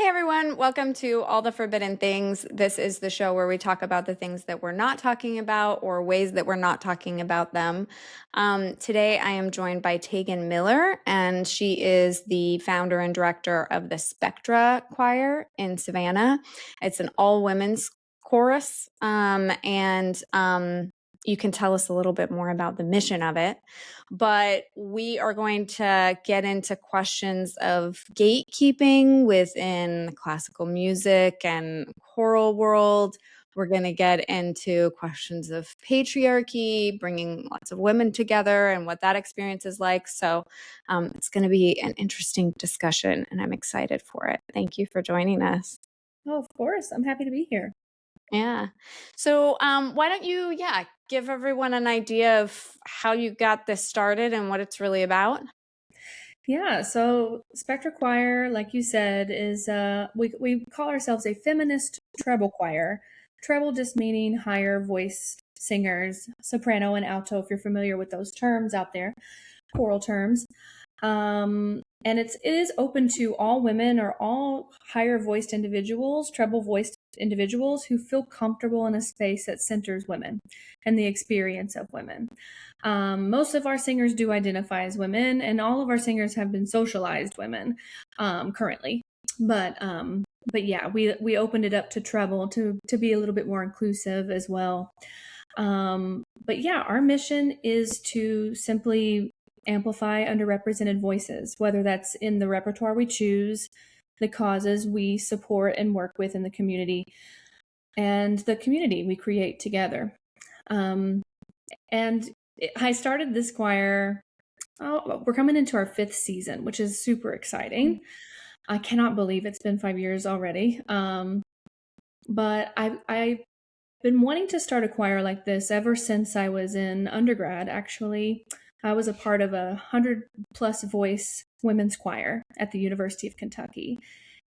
Hey everyone, welcome to All the Forbidden Things. This is the show where we talk about the things that we're not talking about or ways that we're not talking about them. Today I am joined by Tegan Miller, and she is the founder and director of the Spectra choir in Savannah. It's an all-women's chorus, and you can tell us a little bit more about the mission of it. But we are going to get into questions of gatekeeping within classical music and choral world. We're going to get into questions of patriarchy, bringing lots of women together and what that experience is like. So it's going to be an interesting discussion, and I'm excited for it. Thank you for joining us. Oh, of course. I'm happy to be here. Yeah. So why don't you, give everyone an idea of how you got this started and what it's really about? Yeah, so Spectra Choir, like you said, is we call ourselves a feminist treble choir. Treble just meaning higher voiced singers, soprano and alto, if you're familiar with those terms out there, choral terms. And it is open to all women or all higher voiced individuals, treble voiced individuals who feel comfortable in a space that centers women and the experience of women. Most of our singers do identify as women, and all of our singers have been socialized women currently. But yeah, we opened it up to treble to be a little bit more inclusive as well. But yeah, our mission is to simply amplify underrepresented voices, whether that's in the repertoire we choose, the causes we support and work with in the community, and the community we create together. And I started this choir, we're coming into our 5th season, which is super exciting. I cannot believe it's been 5 years already. But I've been wanting to start a choir like this ever since I was in undergrad, actually. I was a part of a 100+ voice women's choir at the University of Kentucky.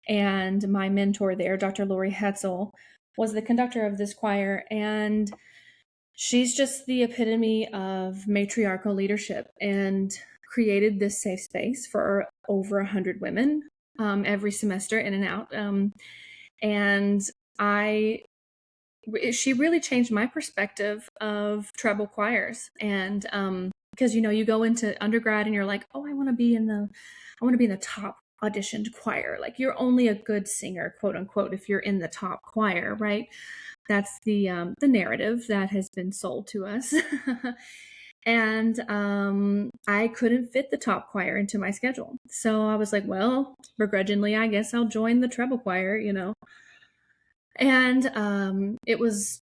And my mentor there, Dr. Lori Hetzel, was the conductor of this choir. And she's just the epitome of matriarchal leadership and created this safe space for over 100 women every semester in and out. And she really changed my perspective of treble choirs. And because you go into undergrad and you're like, oh, I want to be in the top auditioned choir. Like, you're only a good singer, quote unquote, if you're in the top choir, right? That's the narrative that has been sold to us. And I couldn't fit the top choir into my schedule. So I was like, well, begrudgingly, I guess I'll join the treble choir, And it was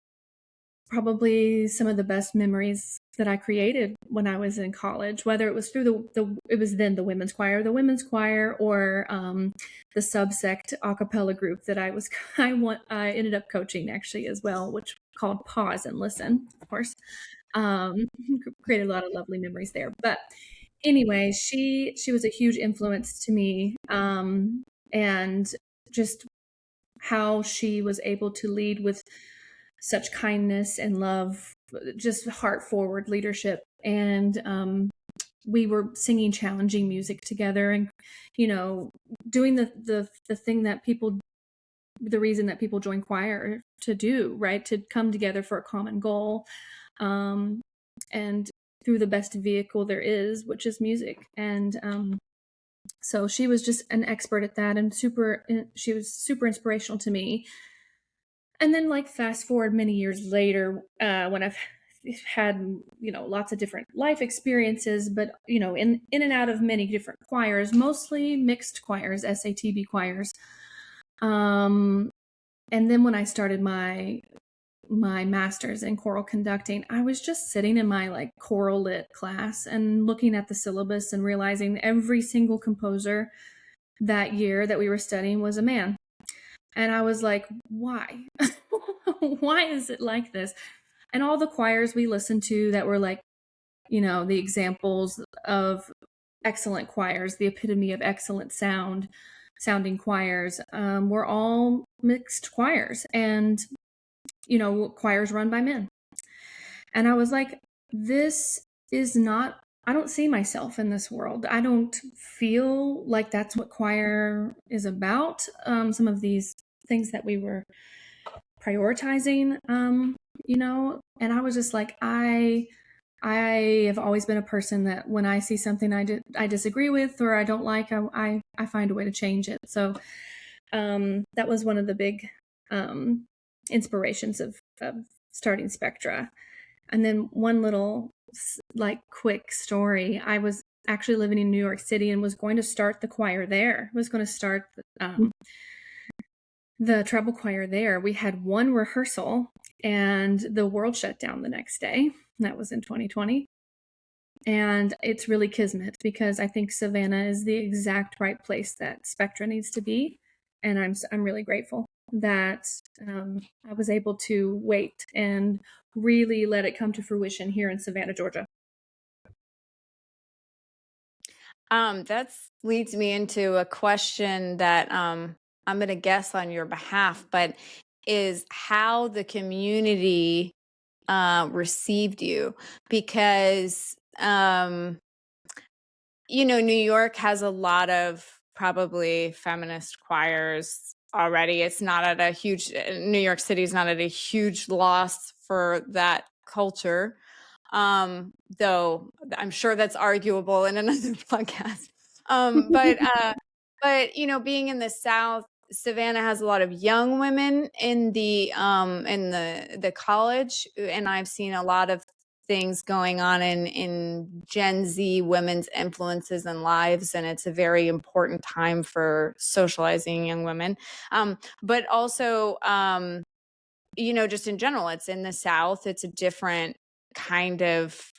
probably some of the best memories that I created when I was in college, whether it was through it was then the women's choir, or the subsect a cappella group that I ended up coaching actually as well, which called Pause and Listen, of course. Created a lot of lovely memories there. But anyway, she was a huge influence to me, and just how she was able to lead with such kindness and love, just heart forward leadership. And we were singing challenging music together, and doing the thing that the reason that people join choir to do, right, to come together for a common goal, and through the best vehicle there is, which is music. And so she was just an expert at that, and she was super inspirational to me. And then, like, fast forward many years later, when I've had, lots of different life experiences, but, in and out of many different choirs, mostly mixed choirs, SATB choirs. And then when I started my master's in choral conducting, I was just sitting in my like choral lit class and looking at the syllabus and realizing every single composer that year that we were studying was a man. And I was like, why? Why is it like this? And all the choirs we listened to that were like, the examples of excellent choirs, the epitome of excellent sounding choirs, were all mixed choirs, and choirs run by men. And I was like, this is not I don't see myself in this world. I don't feel like that's what choir is about. Some of these things that we were prioritizing, and I was just like, I have always been a person that when I see something I disagree with or I don't like, I find a way to change it. So that was one of the big inspirations of starting Spectra. And then one little like quick story. I was actually living in New York City and was going to start the choir there. I was going to start the treble choir there. We had one rehearsal and the world shut down the next day. That was in 2020. And it's really kismet because I think Savannah is the exact right place that Spectra needs to be. And I'm really grateful that I was able to wait and really let it come to fruition here in Savannah, Georgia. That leads me into a question that I'm going to guess on your behalf, but is how the community received you, because New York has a lot of probably feminist choirs already. It's not at a huge, New York City is not at a huge loss for that culture. Though I'm sure that's arguable in another podcast. But being in the South, Savannah has a lot of young women in the college, and I've seen a lot of things going on in Gen Z women's influences and lives, and it's a very important time for socializing young women. But also, just in general, it's in the South. It's a different kind of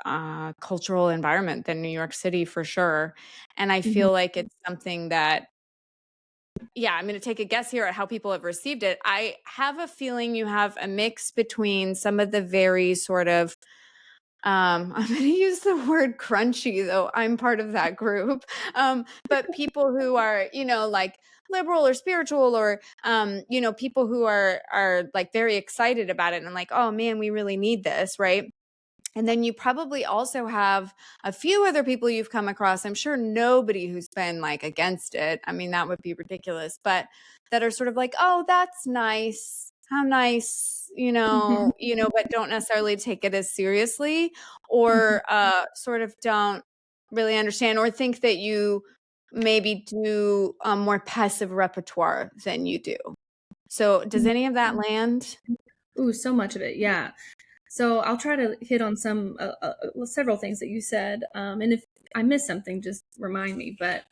cultural environment than New York City for sure. And I feel like it's something that, I'm going to take a guess here at how people have received it. I have a feeling you have a mix between some of the very sort of I'm going to use the word crunchy, though I'm part of that group. But people who are, like liberal or spiritual, or, people who are like very excited about it and like, oh man, we really need this, right? And then you probably also have a few other people you've come across. I'm sure nobody who's been like against it. I mean, that would be ridiculous, but that are sort of like, oh, that's nice. How nice, but don't necessarily take it as seriously, or sort of don't really understand, or think that you maybe do a more passive repertoire than you do. So does any of that land? Ooh, so much of it. Yeah. So I'll try to hit on several things that you said. And if I miss something, just remind me. But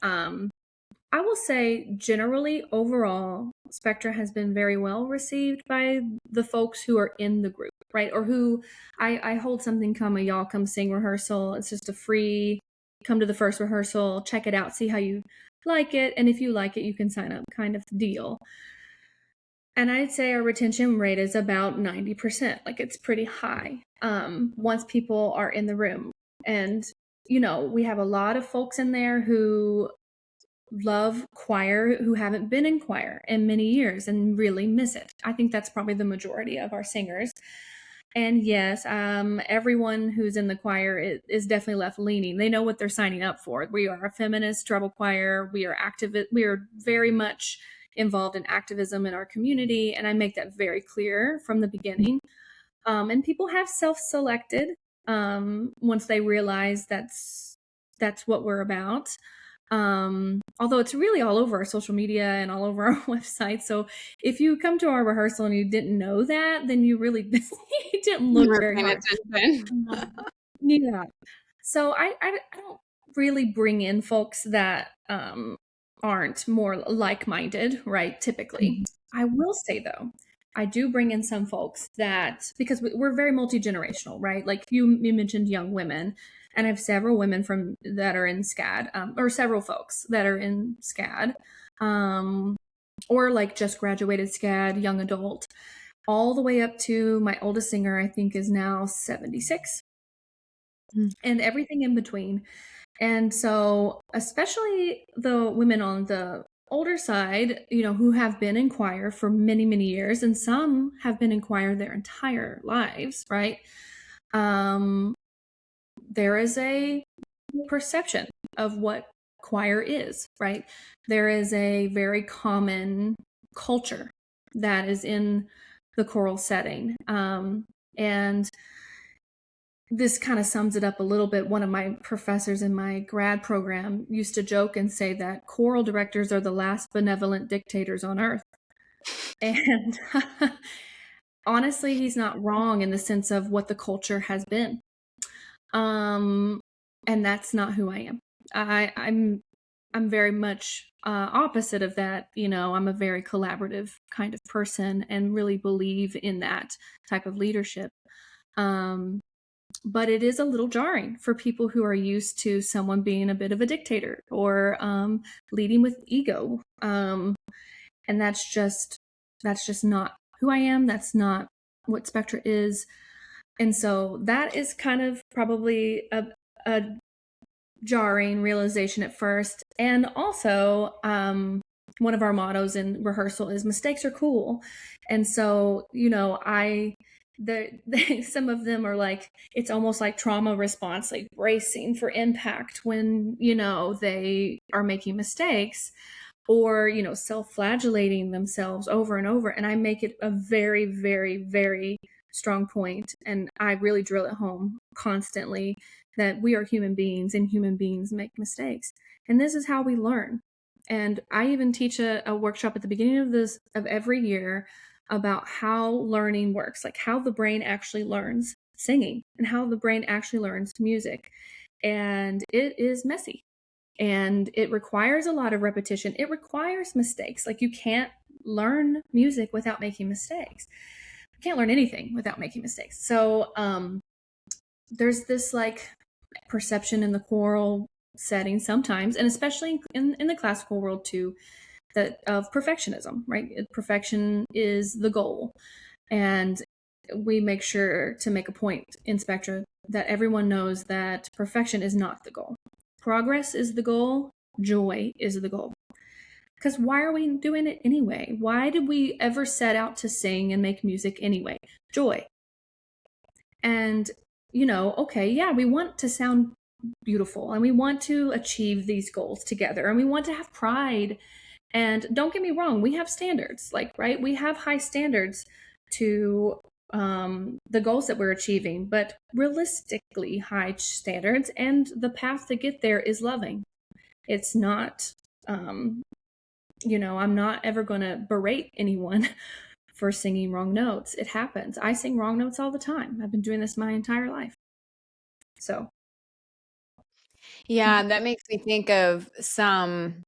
I will say, generally, overall, Spectra has been very well received by the folks who are in the group, right? Or who I hold something, come a y'all come sing rehearsal. It's just a free, come to the first rehearsal, check it out, see how you like it. And if you like it, you can sign up kind of deal. And I'd say our retention rate is about 90%. Like, it's pretty high once people are in the room. And, we have a lot of folks in there who love choir, who haven't been in choir in many years and really miss it. I think that's probably the majority of our singers. And yes, everyone who's in the choir is definitely left leaning. They know what they're signing up for. We are a feminist treble choir. We are active. We are very much involved in activism in our community, and I make that very clear from the beginning. And people have self-selected once they realize that's what we're about. Although it's really all over our social media and all over our website. So if you come to our rehearsal and you didn't know that, then you really didn't look very hard. Yeah. So I don't really bring in folks that aren't more like-minded, right? Typically. I will say though, I do bring in some folks that, because we're very multi-generational, right? Like you mentioned young women, and I have several women that are in SCAD, or several folks that are in SCAD, or like just graduated SCAD, young adult, all the way up to my oldest singer, I think is now 76, and everything in between. And so, especially the women on the older side, who have been in choir for many, many years, and some have been in choir their entire lives, right? There is a perception of what choir is, right? There is a very common culture that is in the choral setting. And this kind of sums it up a little bit. One of my professors in my grad program used to joke and say that choral directors are the last benevolent dictators on earth. And honestly, he's not wrong in the sense of what the culture has been. And that's not who I am. I'm very much opposite of that. I'm a very collaborative kind of person and really believe in that type of leadership. But it is a little jarring for people who are used to someone being a bit of a dictator or leading with ego. And that's just not who I am. That's not what Spectra is. And so that is kind of probably a jarring realization at first. And also, one of our mottos in rehearsal is mistakes are cool. And so, some of them are like, it's almost like trauma response, like bracing for impact when, they are making mistakes or, self-flagellating themselves over and over. And I make it a very, very, very strong point, and I really drill it home constantly, that we are human beings and human beings make mistakes. And this is how we learn. And I even teach a workshop at the beginning of every year about how learning works, like how the brain actually learns singing and how the brain actually learns music. And it is messy. And it requires a lot of repetition. It requires mistakes. Like, you can't learn music without making mistakes. You can't learn anything without making mistakes. So there's this like perception in the choral setting sometimes, and especially in the classical world too, that of perfectionism, right? Perfection is the goal. And we make sure to make a point in Spectra that everyone knows that perfection is not the goal. Progress is the goal. Joy is the goal. Because why are we doing it anyway? Why did we ever set out to sing and make music anyway? Joy. And, okay, yeah, we want to sound beautiful and we want to achieve these goals together and we want to have pride. And don't get me wrong, we have standards, right? We have high standards to the goals that we're achieving, but realistically high standards, and the path to get there is loving. It's not, I'm not ever going to berate anyone for singing wrong notes. It happens. I sing wrong notes all the time. I've been doing this my entire life. So. Yeah, that makes me think of some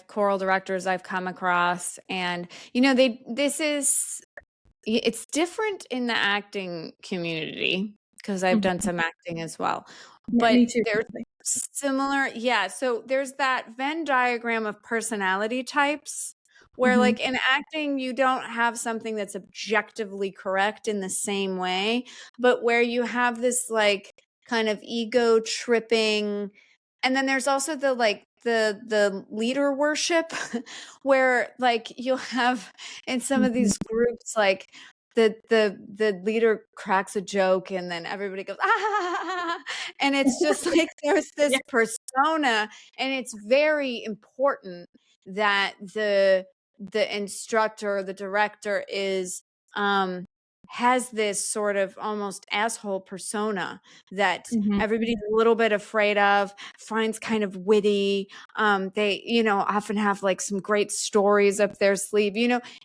choral directors I've come across, and it's different in the acting community because I've done some acting as well. Yeah, But me too. they're similar. Yeah, so there's that Venn diagram of personality types where like in acting you don't have something that's objectively correct in the same way, but where you have this like kind of ego tripping. And then there's also the leader worship where like you'll have in some of these groups like the leader cracks a joke and then everybody goes ah, and it's just like there's this persona, and it's very important that the instructor, the director is has this sort of almost asshole persona that everybody's a little bit afraid of, finds kind of witty. They, often have like some great stories up their sleeve.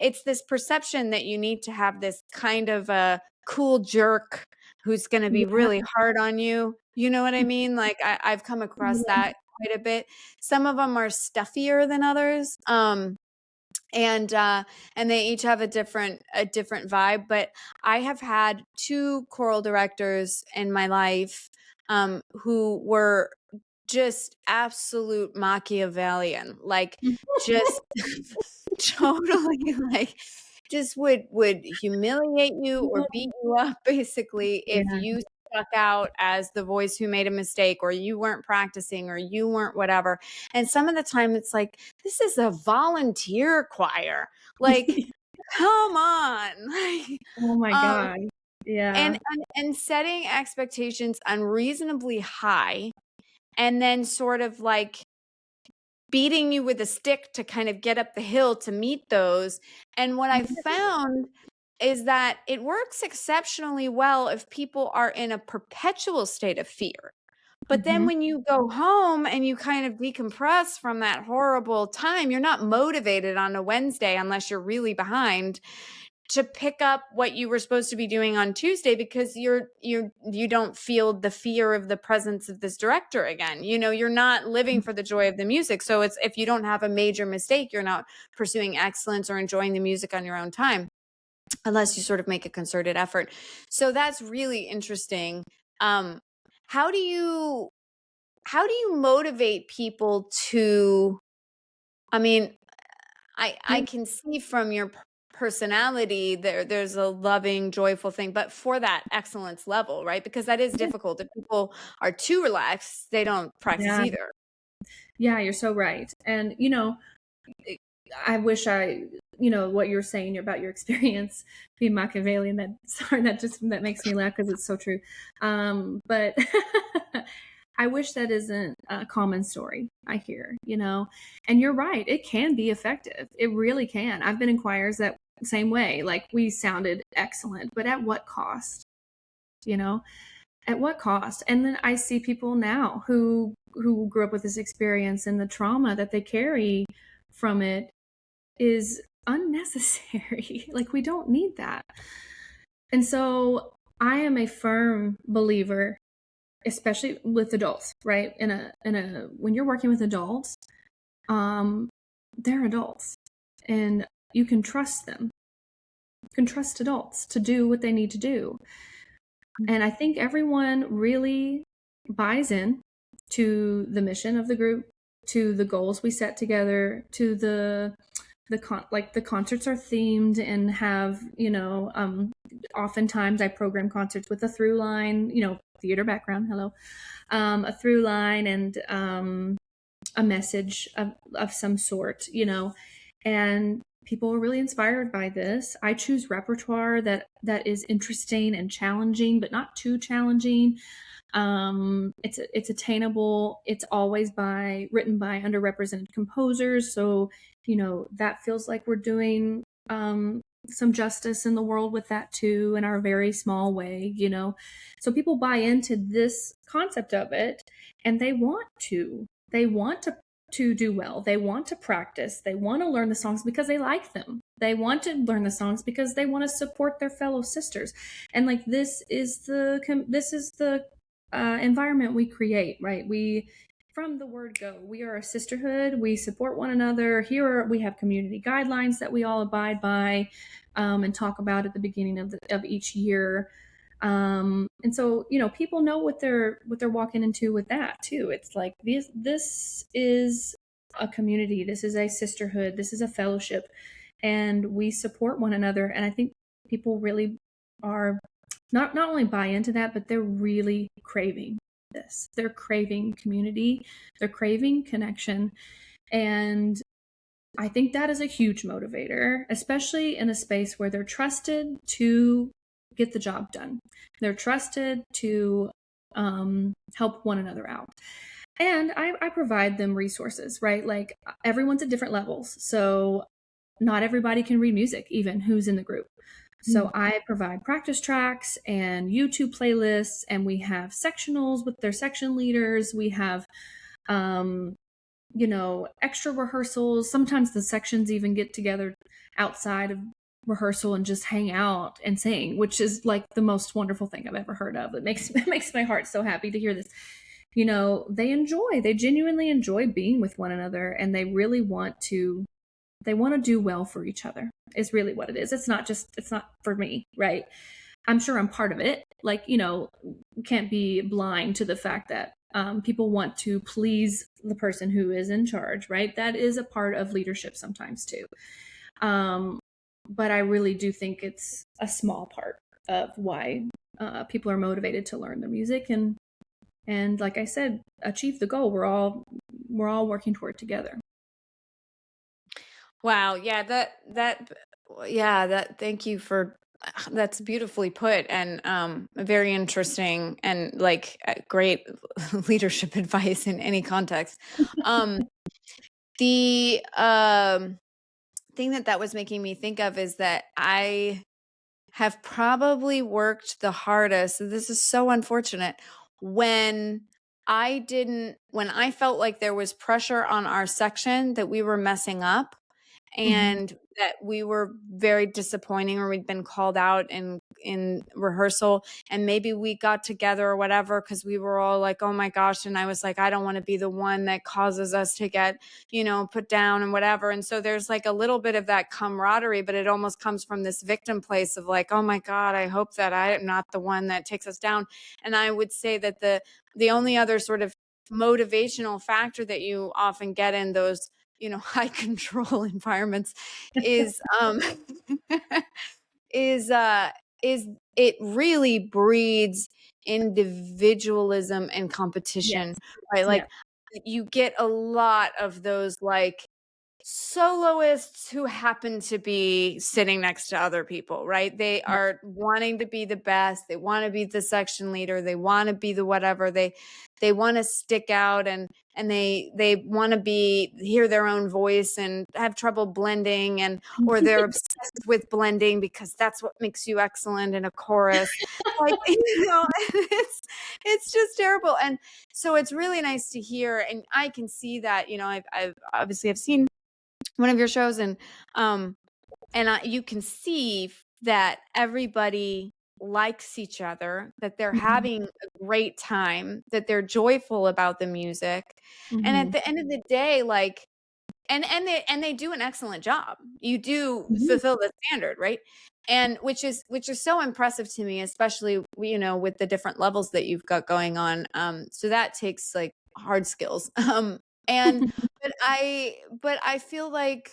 It's this perception that you need to have this kind of a cool jerk who's going to be really hard on you. You know what I mean? Like I've come across that quite a bit. Some of them are stuffier than others. And they each have a different vibe. But I have had two choral directors in my life who were just absolute Machiavellian, like just totally like just would humiliate you or beat you up basically if you stuck out as the voice who made a mistake, or you weren't practicing, or you weren't whatever. And some of the time it's like, this is a volunteer choir. Like, come on. Oh my God. Yeah. And setting expectations unreasonably high, and then sort of like beating you with a stick to kind of get up the hill to meet those. And what I found is that it works exceptionally well if people are in a perpetual state of fear. But then Mhm. when you go home and you kind of decompress from that horrible time, you're not motivated on a Wednesday unless you're really behind to pick up what you were supposed to be doing on Tuesday, because you don't feel the fear of the presence of this director again. You know, you're not living for the joy of the music. So it's, if you don't have a major mistake, you're not pursuing excellence or enjoying the music on your own time, unless you sort of make a concerted effort. So that's really interesting. Um, how do you motivate people to, I mean, I can see from your personality there's a loving, joyful thing, but for that excellence level, right? Because that is difficult. If people are too relaxed, they don't practice Yeah. either. Yeah, you're so right. And, I wish what you're saying about your experience being Machiavellian. That sorry, that makes me laugh because it's so true. But I wish that isn't a common story I hear. And you're right, it can be effective. It really can. I've been in choirs that same way. Like we sounded excellent, but at what cost? You know, at what cost? And then I see people now who grew up with this experience, and the trauma that they carry from it is unnecessary. Like we don't need that. And so I am a firm believer, especially with adults, right? In a when you're working with adults, um they're adults, and you can trust them. You can trust adults to do what they need to do. And I think everyone really buys in to the mission of the group, to the goals we set together, to the concerts are themed and have, oftentimes I program concerts with a through line, theater background, hello, a through line and a message of some sort, and people are really inspired by this. I choose repertoire that is interesting and challenging, but not too challenging. It's attainable. It's always written by underrepresented composers, so that feels like we're doing some justice in the world with that too, in our very small way. So people buy into this concept of it, and they want to do well. They want to practice. They want to learn the songs because they like them. They want to learn the songs because they want to support their fellow sisters. And like this is the environment we create, right? We from the word go, we are a sisterhood. We support one another. Here we have community guidelines that we all abide by, and talk about at the beginning of each year. And so people know what they're walking into with that too. It's like this is a community, this is a sisterhood, this is a fellowship, and we support one another. And I think people really are not only buy into that, but they're really craving this. They're craving community, they're craving connection. And I think that is a huge motivator, especially in a space where they're trusted to get the job done. They're trusted to help one another out. And I provide them resources, right? Like everyone's at different levels. So not everybody can read music, even who's in the group. So I provide practice tracks and YouTube playlists, and we have sectionals with their section leaders. We have um, extra rehearsals. Sometimes the sections even get together outside of rehearsal and just hang out and sing, which is like the most wonderful thing I've ever heard of. It makes my heart so happy to hear this. They genuinely enjoy being with one another, and they want to do well for each other is really what it is. It's not for me, right? I'm sure I'm part of it. Like, can't be blind to the fact that people want to please the person who is in charge, right? That is a part of leadership sometimes too. But I really do think it's a small part of why people are motivated to learn the music and like I said, achieve the goal. We're all working toward together. Wow. Yeah. Thank you for That's beautifully put, and very interesting, and like great leadership advice in any context. The thing that was making me think of is that I have probably worked the hardest. This is so unfortunate when when I felt like there was pressure on our section that we were messing up Mm-hmm. and that we were very disappointing, or we'd been called out in rehearsal, and maybe we got together or whatever because we were all like, oh my gosh, and I was like, I don't want to be the one that causes us to get, put down and whatever. And so there's like a little bit of that camaraderie, but it almost comes from this victim place of like, oh my god, I hope that I am not the one that takes us down. And I would say that the only other sort of motivational factor that you often get in those high control environments is is uh is it really breeds individualism and competition, Yes. right? Yeah. Like you get a lot of those like soloists who happen to be sitting next to other people, right? They are wanting to be the best. They want to be the section leader. They want to be the whatever. They want to stick out, and they want to be hear their own voice and have trouble blending, and or they're obsessed with blending because that's what makes you excellent in a chorus. Like it's just terrible. And so it's really nice to hear, and I can see that, I've obviously I've seen one of your shows, and you can see that everybody likes each other, that they're Mhm. having a great time, that they're joyful about the music, and at Mhm. the end of the day, like, and they do an excellent job. You do Mhm. fulfill the standard, right? And which is so impressive to me, especially with the different levels that you've got going on. So that takes like hard skills. And but I feel like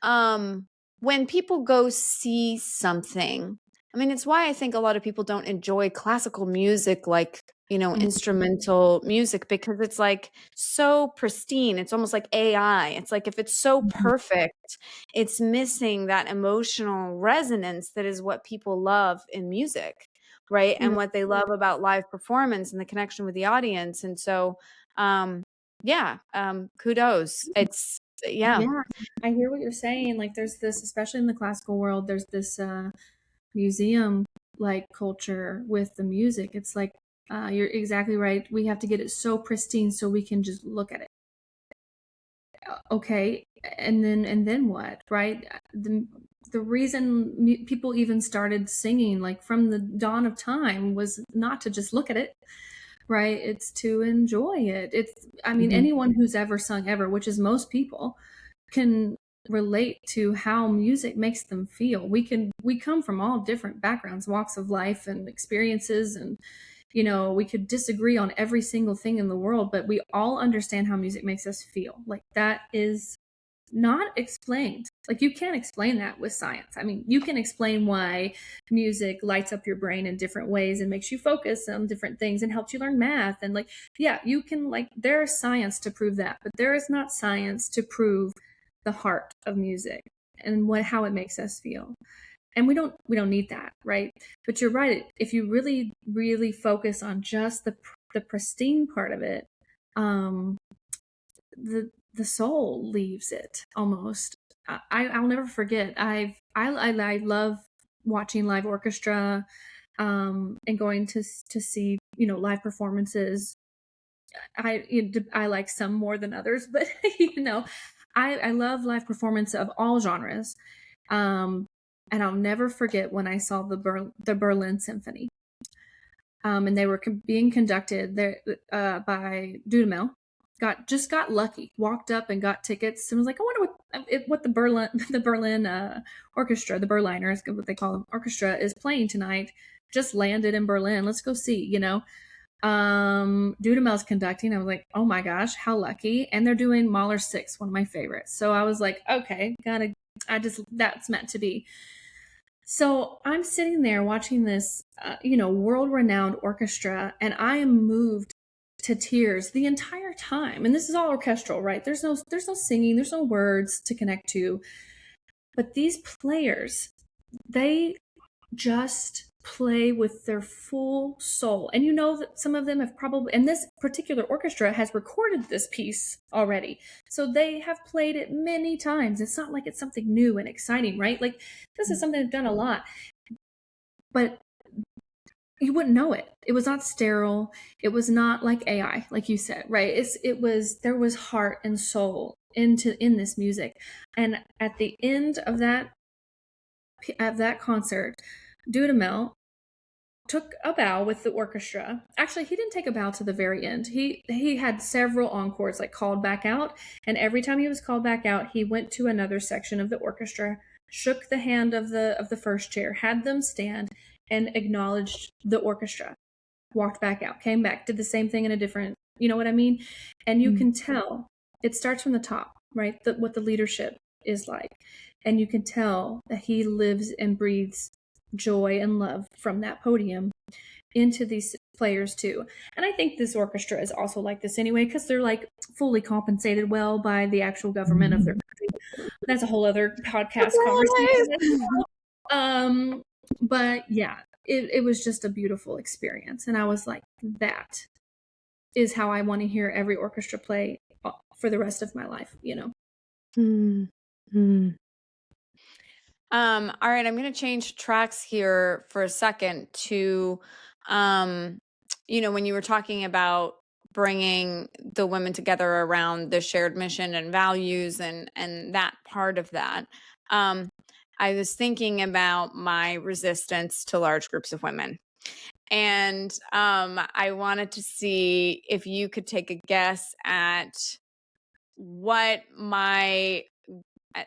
um when people go see something, I mean, it's why I think a lot of people don't enjoy classical music, like instrumental music, because it's like so pristine. It's almost like AI. It's like if it's so Mhm. perfect, it's missing that emotional resonance that is what people love in music, right? And Right. what they love about live performance and the connection with the audience. And so um yeah, kudos. It's yeah. Yeah, I hear what you're saying. Like, there's this, especially in the classical world, there's this museum like culture with the music. It's like, you're exactly right. We have to get it so pristine so we can just look at it. Okay, and then what, right? The reason people even started singing, like from the dawn of time, was not to just look at it, right? It's to enjoy it. It's, I mean, Mhm. anyone who's ever sung ever, which is most people, can relate to how music makes them feel. We come from all different backgrounds, walks of life and experiences, and we could disagree on every single thing in the world, but we all understand how music makes us feel. Like, that is not explained. Like, you can't explain that with science. I mean, you can explain why music lights up your brain in different ways and makes you focus on different things and helps you learn math, and like, yeah, you can, like, there is science to prove that, but there is not science to prove the heart of music and what how it makes us feel. And we don't need that, right? But you're right. If you really really focus on just the pristine part of it, um the soul leaves it almost. I'll never forget. I love watching live orchestra, and going to see live performances. I like some more than others, but I love live performance of all genres. Um, and I'll never forget when I saw the Berlin Symphony, and they were being conducted there by Dudamel. Got lucky, walked up and got tickets, and was like, I wonder what the Berlin the Berlin orchestra, the Berliner is what they call them, orchestra, is playing tonight. Just landed in Berlin. Let's go see. Dudamel's conducting. I was like, oh my gosh, how lucky! And they're doing Mahler 6, one of my favorites. So I was like, okay, gotta. That's meant to be. So I'm sitting there watching this, world-renowned orchestra, and I am moved to tears the entire time. And this is all orchestral, right? There's no singing, there's no words to connect to. But these players, they just play with their full soul. And you know that some of them have probably, and this particular orchestra has recorded this piece already. So they have played it many times. It's not like it's something new and exciting, right? Like this is something they've done a lot, but you wouldn't know it. It was not sterile. It was not like AI, like you said, right? There was heart and soul in this music. And at the end of that concert, Dudamel took a bow with the orchestra. Actually, he didn't take a bow to the very end. He had several encores, like called back out, and every time he was called back out, he went to another section of the orchestra, shook the hand of the first chair, had them stand, and acknowledged the orchestra. Walked back out, came back, did the same thing in a different, you know what I mean? And you can tell it starts from the top, right? What the leadership is like, and you can tell that he lives and breathes joy and love from that podium into these players too. And I think this orchestra is also like this anyway, because they're like fully compensated well by the actual government of their country. That's a whole other podcast conversation. But yeah, it was just a beautiful experience. And I was like, that is how I want to hear every orchestra play for the rest of my life, you know? Mm-hmm. All right, I'm going to change tracks here for a second to, you know, when you were talking about bringing the women together around the shared mission and values and that part of that, I was thinking about my resistance to large groups of women. And I wanted to see if you could take a guess at what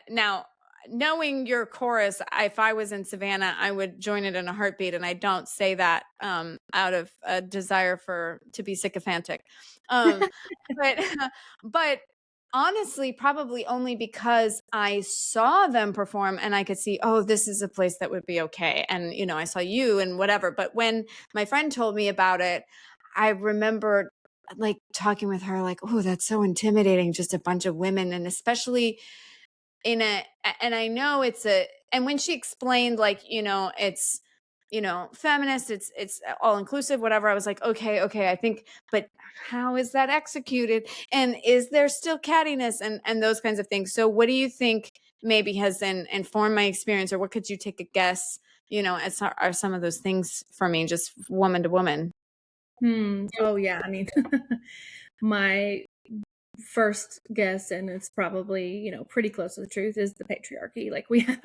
now, knowing your chorus, if I was in Savannah, I would join it in a heartbeat. And I don't say that out of a desire to be sycophantic. But, but honestly, probably only because I saw them perform and I could see, oh, this is a place that would be okay. And, you know, I saw you and whatever. But when my friend told me about it, I remember like talking with her like, oh, that's so intimidating, just a bunch of women. And especially and I know and when she explained like, you know, it's, you know, feminist, it's all inclusive, whatever, I was like, okay, I think, but how is that executed? And is there still cattiness and those kinds of things? So what do you think maybe has informed my experience, or what could you take a guess, you know, are some of those things for me, just woman to woman? Oh yeah, I mean, my first guess, and it's probably, you know, pretty close to the truth, is the patriarchy. Like we have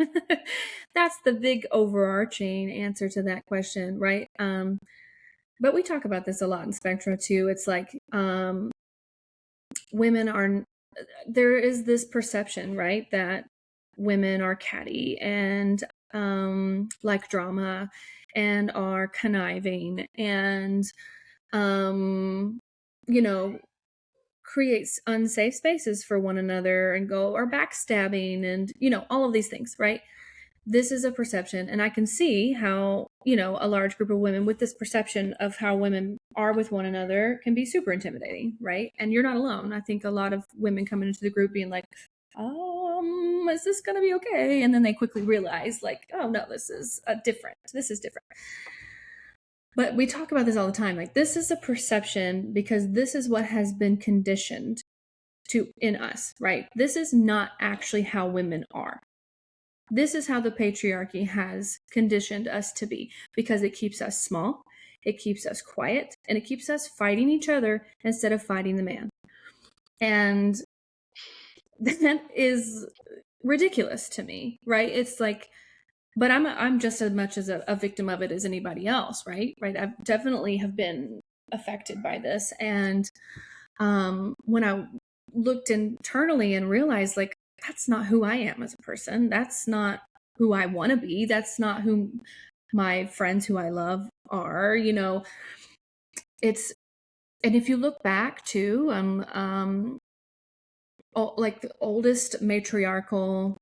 that's the big overarching answer to that question, right? But we talk about this a lot in Spectra too. It's like women are, there is this perception, right, that women are catty and like drama and are conniving and you know, creates unsafe spaces for one another and are backstabbing and, you know, all of these things, right? This is a perception, and I can see how, you know, a large group of women with this perception of how women are with one another can be super intimidating, right? And you're not alone. I think a lot of women coming into the group being like, is this gonna be okay? And then they quickly realize like, oh no, this is different. But we talk about this all the time. Like, this is a perception because this is what has been conditioned in us, right? This is not actually how women are. This is how the patriarchy has conditioned us to be, because it keeps us small, it keeps us quiet, and it keeps us fighting each other instead of fighting the man. And that is ridiculous to me, right? It's like, but I'm just as much as a victim of it as anybody else, right? Right. I definitely have been affected by this. And when I looked internally and realized like, that's not who I am as a person. That's not who I want to be. That's not who my friends who I love are, you know. And if you look back to like the oldest matriarchal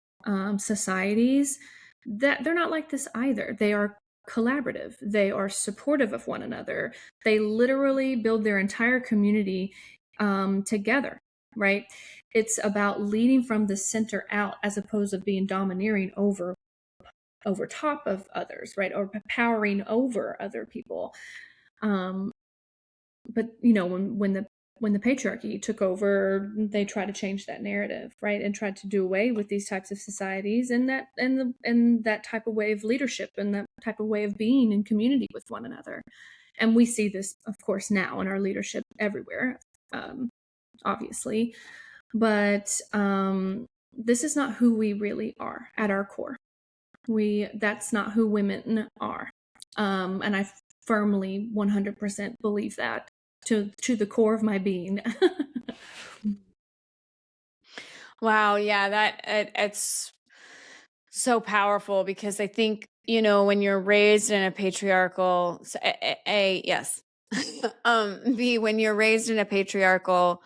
societies, that they're not like this either. They are collaborative. They are supportive of one another. They literally build their entire community together, right? It's about leading from the center out as opposed to being domineering over over top of others, right? Or powering over other people. But when the patriarchy took over, they tried to change that narrative, right, and tried to do away with these types of societies and that type of way of leadership and that type of way of being in community with one another. And we see this, of course, now in our leadership everywhere, obviously. But this is not who we really are at our core. That's not who women are. And I firmly 100% believe that to the core of my being. Wow, yeah, it's so powerful because I think, when you're raised in a patriarchal, yes. B, when you're raised in a patriarchal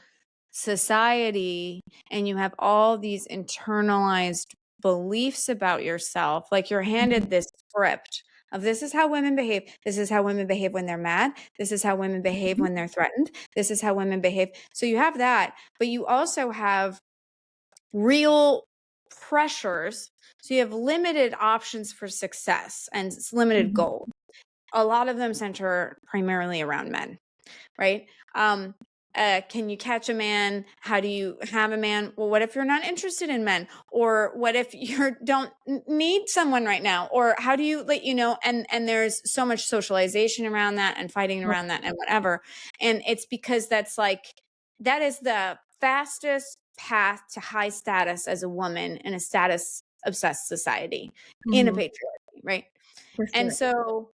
society and you have all these internalized beliefs about yourself, like you're handed this script of this is how women behave. This is how women behave when they're mad. This is how women behave when they're threatened. This is how women behave. So you have that, but you also have real pressures. So you have limited options for success and limited goals. A lot of them center primarily around men, right? Can you catch a man? How do you have a man? Well, what if you're not interested in men? Or what if you don't need someone right now? Or how do you and there's so much socialization around that and fighting around that and whatever. And it's because that is the fastest path to high status as a woman in a status obsessed society in a patriarchy, right? For sure.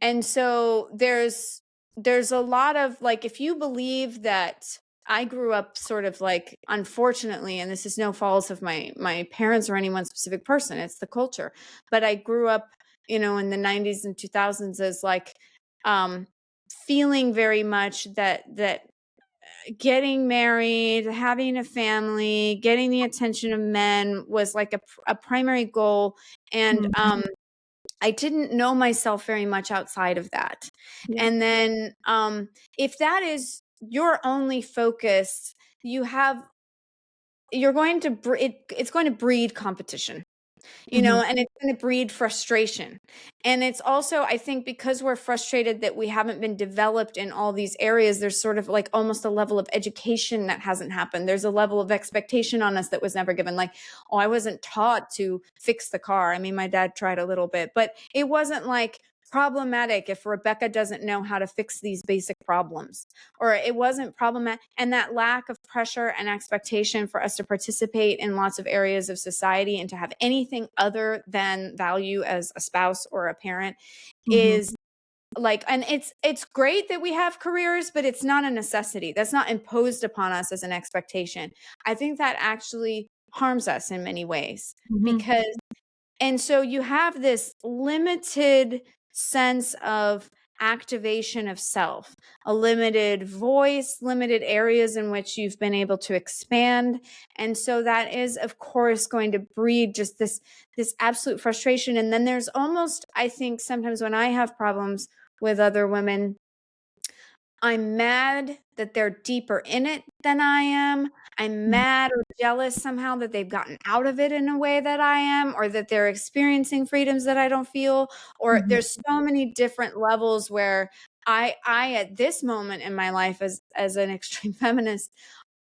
And so there's a lot of if you believe that I grew up sort of unfortunately, and this is no fault of my parents or any one specific person, it's the culture, but I grew up, in the 90s and 2000s as feeling very much that getting married, having a family, getting the attention of men was a primary goal. And I didn't know myself very much outside of that. Yeah. And then if that is your only focus, it's going to breed competition. And it's going to breed frustration. And it's also, I think, because we're frustrated that we haven't been developed in all these areas, there's sort of almost a level of education that hasn't happened. There's a level of expectation on us that was never given. I wasn't taught to fix the car. I mean, my dad tried a little bit, but it wasn't problematic if Rebecca doesn't know how to fix these basic problems, or it wasn't problematic. And that lack of pressure and expectation for us to participate in lots of areas of society and to have anything other than value as a spouse or a parent is and it's great that we have careers, but it's not a necessity. That's not imposed upon us as an expectation. I think that actually harms us in many ways and so you have this limited sense of activation of self, a limited voice, limited areas in which you've been able to expand. And so that is, of course, going to breed just this absolute frustration. And then there's almost, I think, sometimes when I have problems with other women, I'm mad that they're deeper in it than I am. I'm mad or jealous somehow that they've gotten out of it in a way that I am, or that they're experiencing freedoms that I don't feel. Or there's so many different levels where I at this moment in my life as an extreme feminist,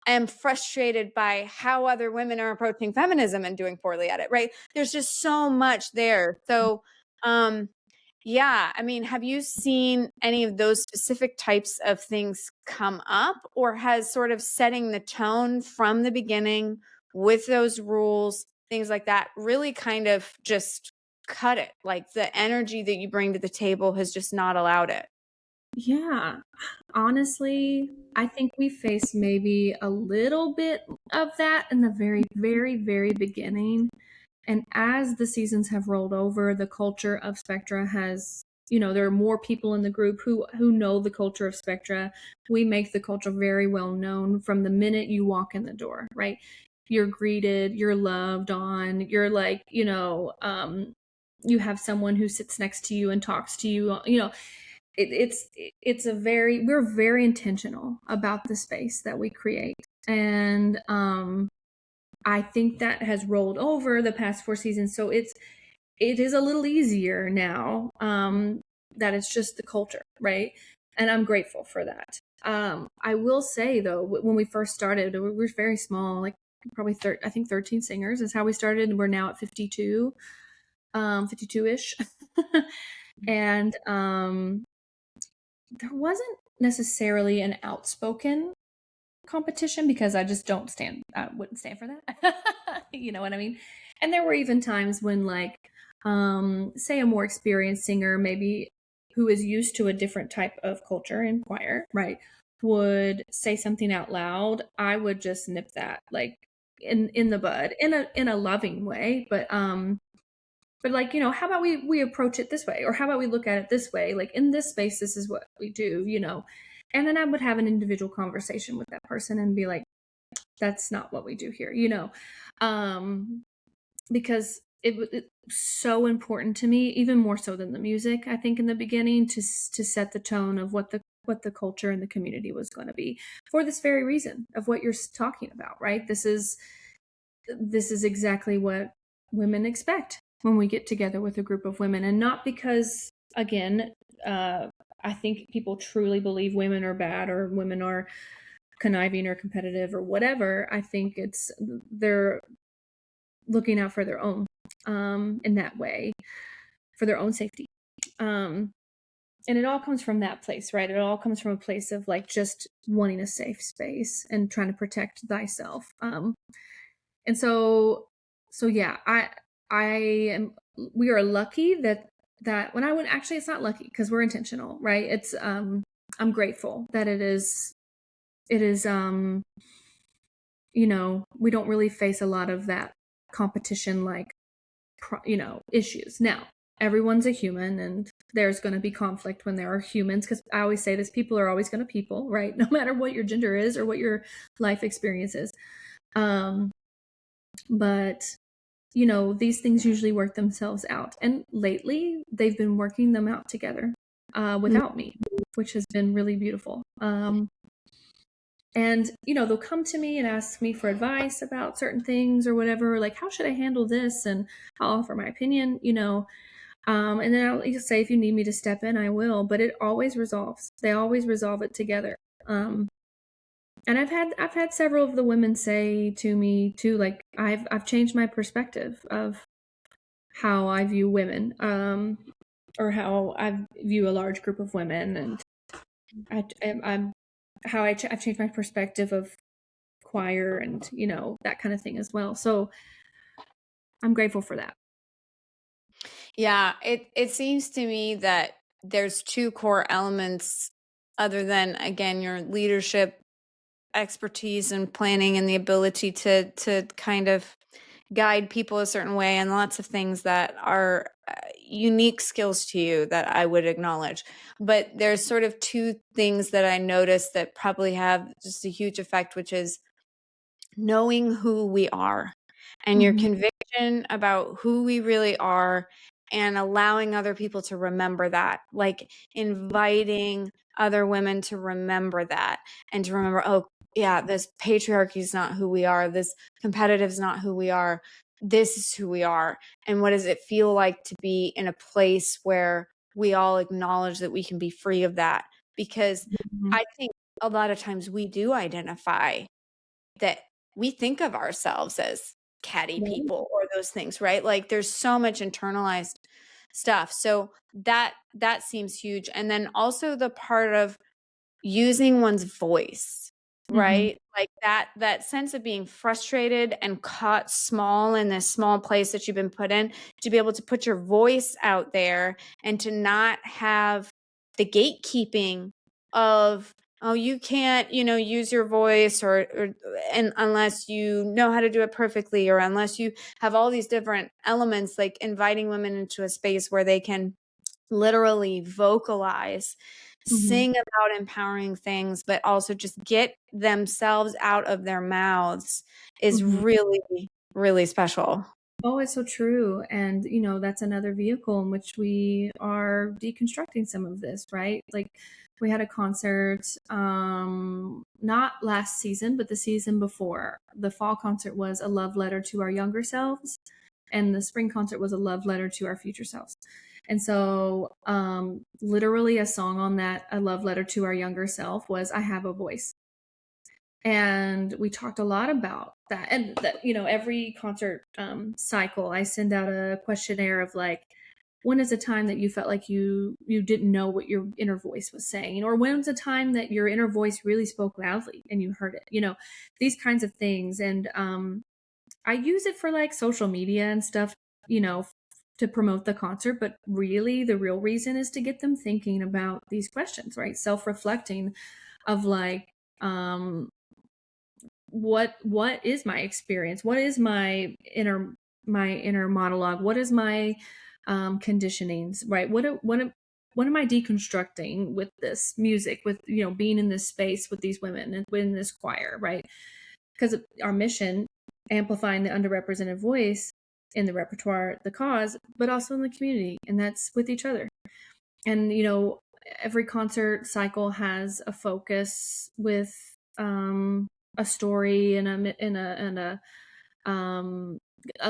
am frustrated by how other women are approaching feminism and doing poorly at it, right? There's just so much there. So, yeah, I mean, have you seen any of those specific types of things come up, or has sort of setting the tone from the beginning with those rules, things like that, really kind of just cut it? The energy that you bring to the table has just not allowed it. Yeah, honestly, I think we face maybe a little bit of that in the very, very, very beginning. And as the seasons have rolled over, the culture of Spectra has, there are more people in the group who know the culture of Spectra. We make the culture very well known from the minute you walk in the door, right? You're greeted, you're loved on, you're you have someone who sits next to you and talks to you, we're very intentional about the space that we create. And I think that has rolled over the past 4 seasons. So it is a little easier now, that it's just the culture, right? And I'm grateful for that. I will say though, when we first started, we were very small, like probably I think 13 singers is how we started, and we're now at 52, 52-ish. And there wasn't necessarily an outspoken competition because I just wouldn't stand for that. You know what I mean? And there were even times when, like, say a more experienced singer, maybe who is used to a different type of culture and choir, right, would say something out loud. I would just nip that, like, in the bud, in a loving way, but like, how about we approach it this way, or how about we look at it this way, like in this space this is what we do. And then I would have an individual conversation with that person and be like, that's not what we do here. Because it's so important to me, even more so than the music, I think, in the beginning, to set the tone of what the culture and the community was going to be, for this very reason of what you're talking about, right? This is exactly what women expect when we get together with a group of women. And not because, again, I think people truly believe women are bad, or women are conniving or competitive or whatever. I think they're looking out for their own, in that way, for their own safety. And it all comes from that place, right? It all comes from a place of, like, just wanting a safe space and trying to protect thyself. And so yeah, I am we are lucky that when I would actually, it's not lucky because we're intentional, right? It's I'm grateful that it is we don't really face a lot of that competition, like, issues. Now, everyone's a human, and there's going to be conflict when there are humans, because I always say this, people are always going to people, right? No matter what your gender is or what your life experience is. But these things usually work themselves out, and lately they've been working them out together, without me, which has been really beautiful. And they'll come to me and ask me for advice about certain things or whatever, like, how should I handle this, and I'll offer my opinion. And then I'll say, if you need me to step in, I will, but it always resolves. They always resolve it together. And I've had several of the women say to me too, like, I've changed my perspective of how I view women, or how I view a large group of women, and I've changed my perspective of choir, and that kind of thing as well. So I'm grateful for that. Yeah, it seems to me that there's two core elements, other than, again, your leadership expertise and planning and the ability to kind of guide people a certain way, and lots of things that are unique skills to you that I would acknowledge. But there's sort of two things that I noticed that probably have just a huge effect, which is knowing who we are and your conviction about who we really are, and allowing other people to remember that, like inviting other women to remember that, and to remember, oh yeah, this patriarchy is not who we are, this competitive is not who we are, this is who we are. And what does it feel like to be in a place where we all acknowledge that we can be free of that? Because I think a lot of times we do identify that, we think of ourselves as catty people or those things, right? Like, there's so much internalized stuff. So that seems huge. And then also the part of using one's voice, right? Like that sense of being frustrated and caught small in this small place that you've been put in, to be able to put your voice out there, and to not have the gatekeeping of, oh, you can't, use your voice, and unless you know how to do it perfectly, or unless you have all these different elements, like inviting women into a space where they can literally vocalize, sing about empowering things, but also just get themselves out of their mouths, is really, really special. Oh, it's so true. And, that's another vehicle in which we are deconstructing some of this, right? Like, we had a concert, not last season, but the season before. The fall concert was a love letter to our younger selves. and the spring concert was a love letter to our future selves. And so, literally, a song on that, a love letter to our younger self, was "I Have a Voice." And we talked a lot about that. And that, every concert cycle, I send out a questionnaire of like, when is a time that you felt like you didn't know what your inner voice was saying, or when's a time that your inner voice really spoke loudly and you heard it, these kinds of things. And I use it for like social media and stuff, to promote the concert, but really the real reason is to get them thinking about these questions, right? Self-reflecting of like, what is my experience? What is my inner monologue? What is my conditionings, right? What am I deconstructing with this music, with being in this space with these women and in this choir, right? Because our mission, amplifying the underrepresented voice in the repertoire, the cause, but also in the community, and that's with each other. And every concert cycle has a focus with a story and a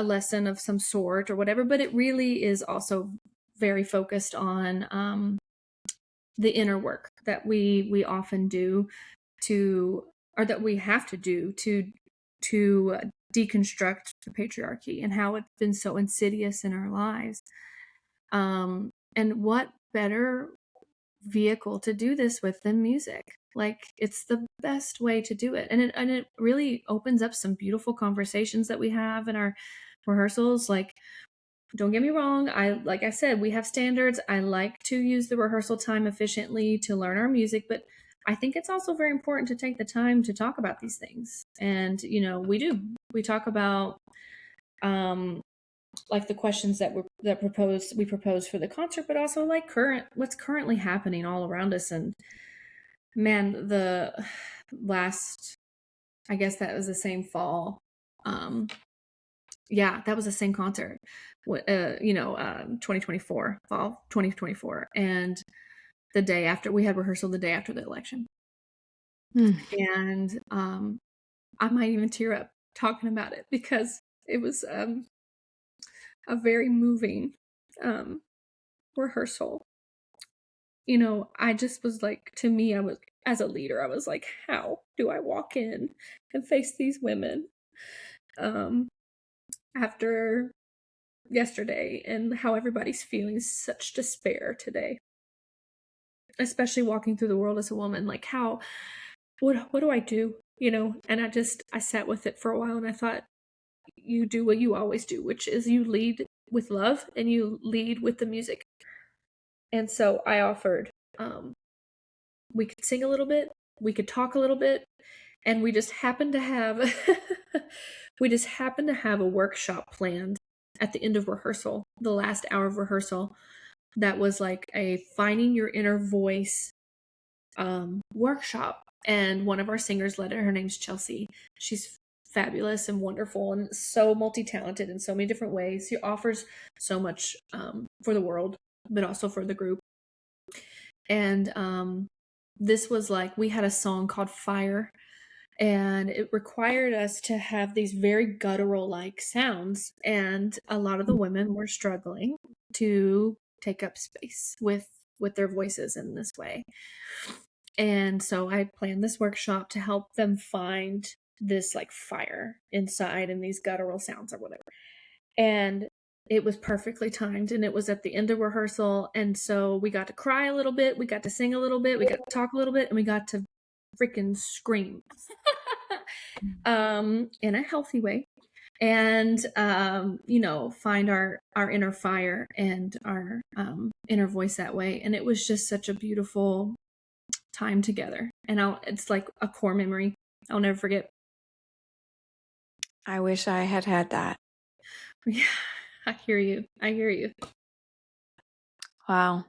lesson of some sort or whatever, but it really is also very focused on the inner work that we often do or that we have to do to deconstruct the patriarchy and how it's been so insidious in our lives. And what better vehicle to do this with than music? Like, it's the best way to do it. And it really opens up some beautiful conversations that we have in our rehearsals. Like, don't get me wrong, like I said, we have standards. I like to use the rehearsal time efficiently to learn our music, but I think it's also very important to take the time to talk about these things. And we talk about like the questions that we propose for the concert, but also like what's currently happening all around us. And man, the last, I guess that was the same fall. Yeah, that was the same concert. 2024, fall 2024, and the day after, we had rehearsal the day after the election. And I might even tear up talking about it because it was a very moving rehearsal. I just was like, to me, I was, as a leader, I was like, how do I walk in and face these women after yesterday, and how everybody's feeling such despair today, especially walking through the world as a woman. Like, what do I do? And I sat with it for a while, and I thought, you do what you always do, which is you lead with love and you lead with the music. And so I offered, we could sing a little bit, we could talk a little bit, and we just happened to have a workshop planned at the end of rehearsal, the last hour of rehearsal, that was like a finding your inner voice workshop. And one of our singers led it. Her name's Chelsea. She's fabulous and wonderful and so multi-talented in so many different ways. She offers so much for the world, but also for the group. And this was like, we had a song called Fire, and it required us to have these very guttural like sounds, and a lot of the women were struggling to take up space with their voices in this way. And so I planned this workshop to help them find this like fire inside and these guttural sounds or whatever. And it was perfectly timed, and it was at the end of rehearsal. And so we got to cry a little bit, we got to sing a little bit, we got to talk a little bit, and we got to freaking scream in a healthy way. And find our inner fire and our inner voice that way. And it was just such a beautiful time together, and it's like a core memory I'll never forget. I wish I had had that. Yeah, I hear you. Wow.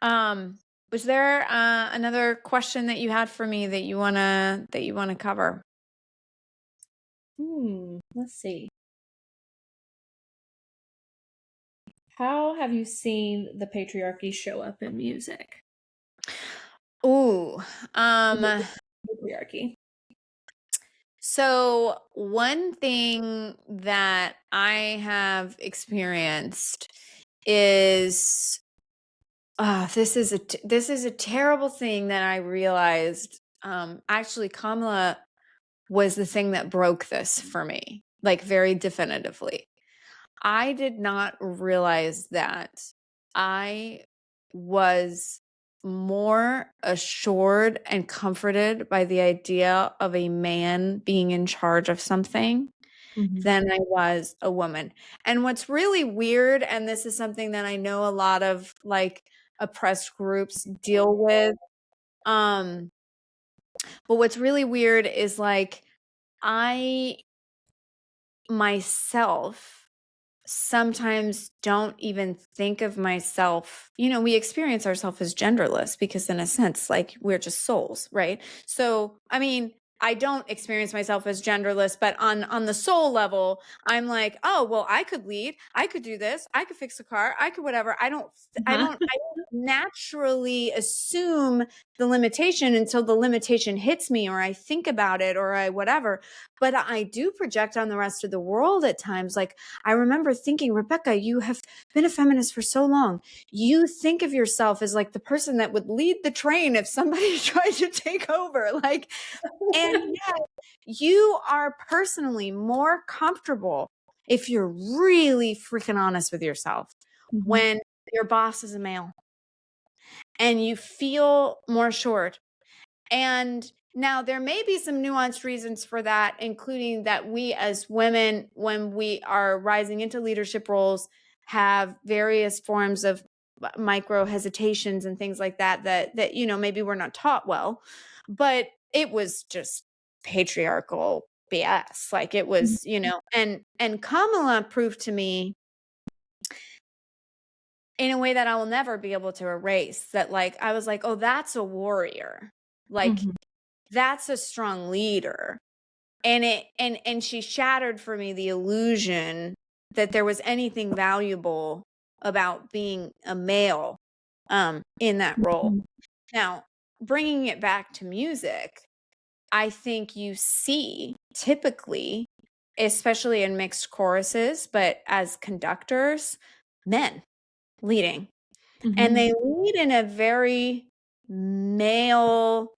Was there another question that you had for me that you wanna cover? Let's see. How have you seen the patriarchy show up in music? Ooh, Patriarchy. So, one thing that I have experienced is this is a terrible thing that I realized. Actually, Kamala was the thing that broke this for me, like very definitively. I did not realize that I was more assured and comforted by the idea of a man being in charge of something Mhm. than I was a woman. And what's really weird, and this is something that I know a lot of like oppressed groups deal with, um, but what's really weird is like I myself sometimes don't even think of myself. We experience ourselves as genderless because in a sense, like we're just souls, right? So, I mean, I don't experience myself as genderless, but on the soul level, I'm like, oh, well, I could lead, I could do this, I could fix a car, I could whatever. Uh-huh. I don't naturally assume the limitation until the limitation hits me or I think about it or I whatever. But I do project on the rest of the world at times. Like I remember thinking, Rebecca, you have been a feminist for so long. You think of yourself as like the person that would lead the train if somebody tried to take over. Like, and yet you are personally more comfortable if you're really freaking honest with yourself Mhm. when your boss is a male and you feel more assured. And now there may be some nuanced reasons for that, including that we as women, when we are rising into leadership roles, have various forms of micro hesitations and things like that maybe we're not taught well. But it was just patriarchal BS. Like it Mhm. was, and Kamala proved to me in a way that I will never be able to erase that, like I was like, oh, that's a warrior. Like Mhm. that's a strong leader. And she shattered for me the illusion that there was anything valuable about being a male in that role. Mhm. Now, bringing it back to music, I think you see typically, especially in mixed choruses, but as conductors, men leading, and Mhm. they lead in a very male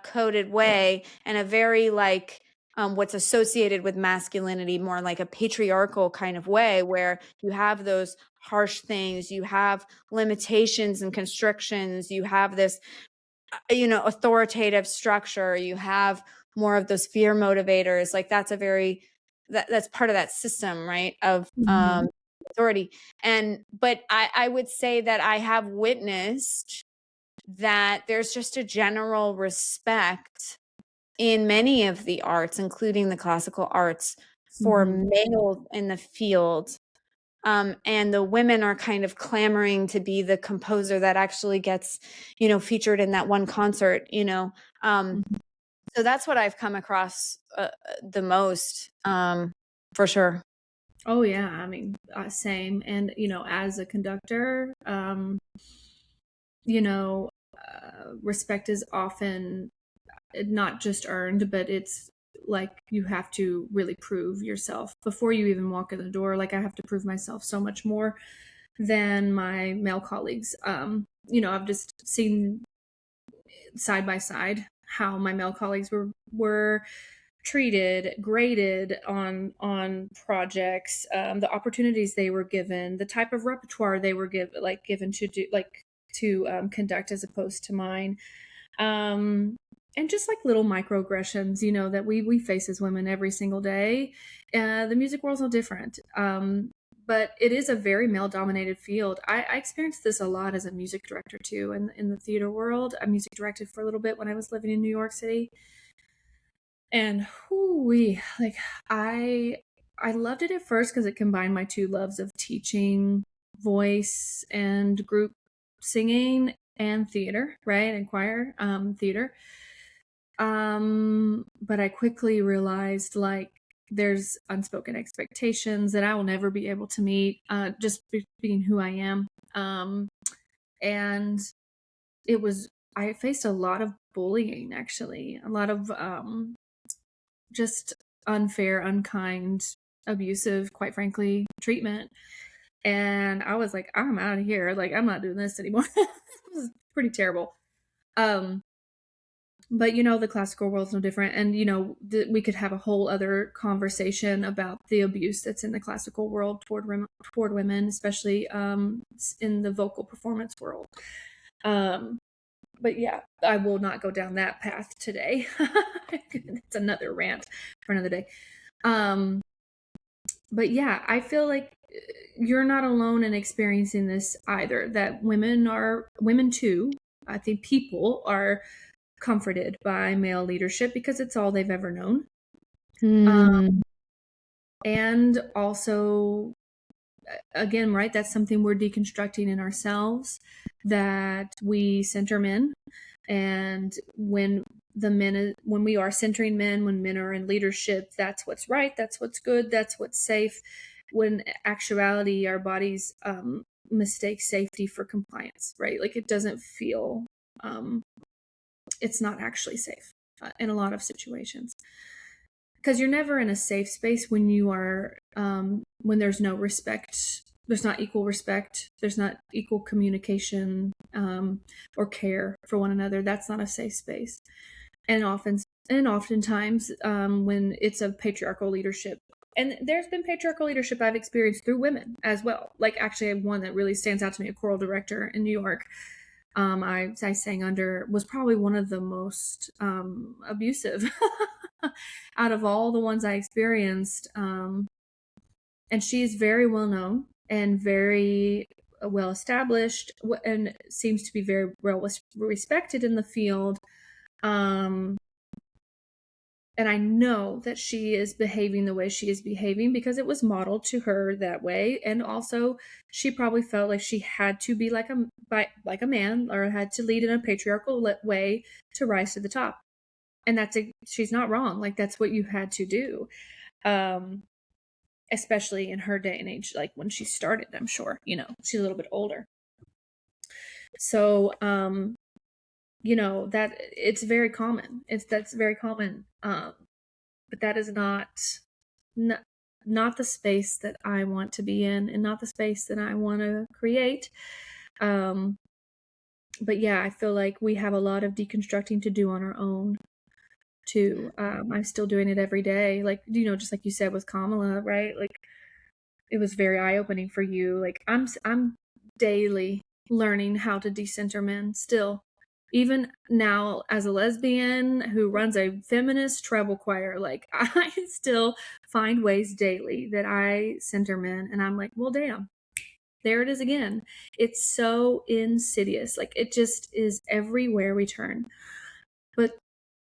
coded way, and a very like what's associated with masculinity, more like a patriarchal kind of way, where you have those harsh things, you have limitations and constrictions, you have this authoritative structure, you have more of those fear motivators. Like that's part of that system, right, of Mhm. authority. But I would say that I have witnessed that there's just a general respect in many of the arts, including the classical arts, for Mhm. male in the field. And the women are kind of clamoring to be the composer that actually gets, featured in that one concert. Mhm. So that's what I've come across the most, for sure. Oh yeah, I mean, same. And as a conductor, you know, respect is often not just earned, but it's like you have to really prove yourself before you even walk in the door. Like I have to prove myself so much more than my male colleagues. I've just seen side by side how my male colleagues were treated, graded on projects, the opportunities they were given, the type of repertoire they were given to do, like to conduct, as opposed to mine. um and just like little microaggressions, that we face as women every single day. The music world's no different. But it is a very male dominated field. I experienced this a lot as a music director too, in the theater world. I music directed for a little bit when I was living in New York City. And we like I loved it at first because it combined my two loves of teaching voice and group singing and theater, right? And choir, theater. But I quickly realized, like, there's unspoken expectations that I will never be able to meet, just being who I am. And it was I faced a lot of bullying, actually, a lot of just unfair, unkind, abusive, quite frankly, treatment. And I was like, I'm out of here. Like, I'm not doing this anymore. It was pretty terrible. But the classical world's no different. And we could have a whole other conversation about the abuse that's in the classical world toward women, especially in the vocal performance world. But yeah, I will not go down that path today. It's another rant for another day. But yeah, I feel like you're not alone in experiencing this either, that women too, I think people are comforted by male leadership because it's all they've ever known. And also, again, right, that's something we're deconstructing in ourselves, that we center men. And when we are centering men, when men are in leadership, that's what's right, that's what's good, that's what's safe. When actuality, our bodies mistake safety for compliance, right? Like, it doesn't feel it's not actually safe in a lot of situations, because you're never in a safe space when you are when there's no respect, there's not equal respect, there's not equal communication or care for one another. That's not a safe space. And oftentimes when it's a patriarchal leadership, and there's been patriarchal leadership I've experienced through women as well. Like, actually, one that really stands out to me, a choral director in New York, I sang under, was probably one of the most abusive out of all the ones I experienced. And she's very well known and very well established, and seems to be very well respected in the field. And I know that she is behaving the way she is behaving because it was modeled to her that way. And also, she probably felt like she had to be like a man, or had to lead in a patriarchal way to rise to the top. And she's not wrong. Like, that's what you had to do. Especially in her day and age, like when she started, I'm sure, she's a little bit older. So, that it's very common. That's very common. But that is not the space that I want to be in, and not the space that I want to create. But yeah, I feel like we have a lot of deconstructing to do on our own too. I'm still doing it every day. Like, just like you said with Kamala, right? Like, it was very eye-opening for you. Like, I'm daily learning how to decenter men still. Even now, as a lesbian who runs a feminist treble choir, like, I still find ways daily that I center men, and I'm like, well, damn, there it is again. It's so insidious. Like, it just is everywhere we turn. But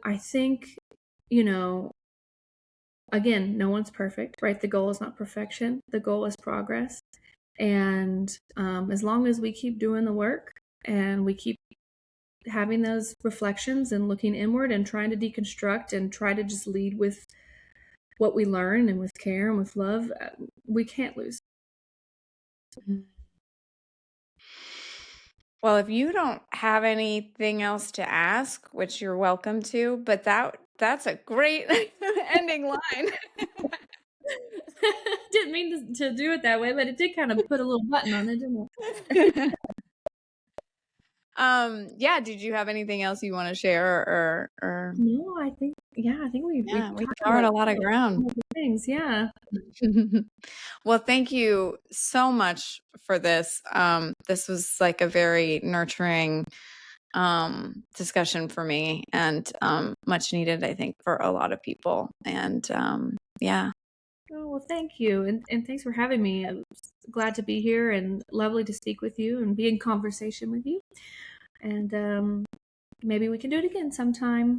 I think, again, no one's perfect, right? The goal is not perfection. The goal is progress. And as long as we keep doing the work, and we keep having those reflections and looking inward and trying to deconstruct and try to just lead with what we learn and with care and with love, we can't lose. Well, if you don't have anything else to ask, which you're welcome to, but that's a great ending line. Didn't mean to do it that way, but it did kind of put a little button on it, didn't it? Yeah, did you have anything else you want to share, or No, I think we covered a lot of ground. Things, yeah. Well, thank you so much for this. This was like a very nurturing discussion for me, and much needed, I think, for a lot of people. And yeah. Oh, well, thank you. And thanks for having me. I'm glad to be here, and lovely to speak with you and be in conversation with you. And maybe we can do it again sometime.